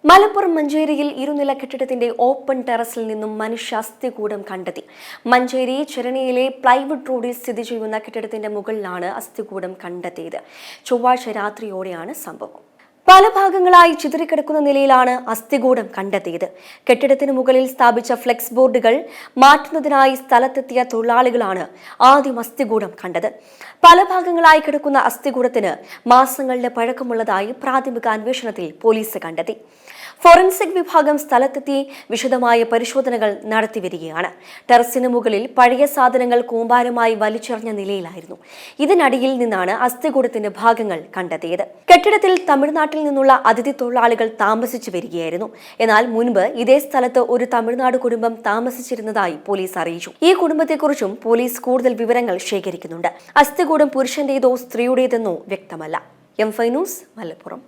മലപ്പുറം മഞ്ചേരിയിൽ ഇരുനില കെട്ടിടത്തിന്റെ ഓപ്പൺ ടെറസിൽ നിന്നും മനുഷ്യ അസ്ഥികൂടം കണ്ടെത്തി. മഞ്ചേരി ചെരണയിലെ പ്ലൈവുഡ് റോഡിൽ സ്ഥിതി ചെയ്യുന്ന കെട്ടിടത്തിന്റെ മുകളിലാണ് അസ്ഥികൂടം കണ്ടെത്തിയത്. ചൊവ്വാഴ്ച രാത്രിയോടെയാണ് സംഭവം. പല ഭാഗങ്ങളായി ചിതറിക്കിടക്കുന്ന നിലയിലാണ് അസ്ഥികൂടം കണ്ടെത്തിയത്. കെട്ടിടത്തിന് മുകളിൽ സ്ഥാപിച്ച ഫ്ലെക്സ് ബോർഡുകൾ മാറ്റുന്നതിനായി സ്ഥലത്തെത്തിയ തൊഴിലാളികളാണ് ആദ്യം അസ്ഥികൂടം കണ്ടത്. പല ഭാഗങ്ങളായി കിടക്കുന്ന അസ്ഥികൂടത്തിന് മാസങ്ങളുടെ പഴക്കമുള്ളതായി പ്രാഥമിക അന്വേഷണത്തിൽ പോലീസ് കണ്ടെത്തി. ഫോറൻസിക് വിഭാഗം സ്ഥലത്തെത്തി വിശദമായ പരിശോധനകൾ നടത്തിവരികയാണ്. ടെറസിന് മുകളിൽ പഴയ സാധനങ്ങൾ കൂമ്പാരമായി വലിച്ചെറിഞ്ഞ നിലയിലായിരുന്നു. ഇതിനടിയിൽ നിന്നാണ് അസ്ഥികൂടത്തിന്റെ ഭാഗങ്ങൾ കണ്ടെത്തിയത്. കെട്ടിടത്തിൽ തമിഴ്നാട്ടിൽ നിന്നുള്ള അതിഥി തൊഴിലാളികൾ താമസിച്ചു വരികയായിരുന്നു. എന്നാൽ മുൻപ് ഇതേ സ്ഥലത്ത് ഒരു തമിഴ്നാട് കുടുംബം താമസിച്ചിരുന്നതായി പോലീസ് അറിയിച്ചു. ഈ കുടുംബത്തെക്കുറിച്ചും പോലീസ് കൂടുതൽ വിവരങ്ങൾ ശേഖരിക്കുന്നുണ്ട്. അസ്ഥികൂടം പുരുഷന്റേതോ സ്ത്രീയുടേതെന്നോ വ്യക്തമല്ല. M5 news, Malappuram.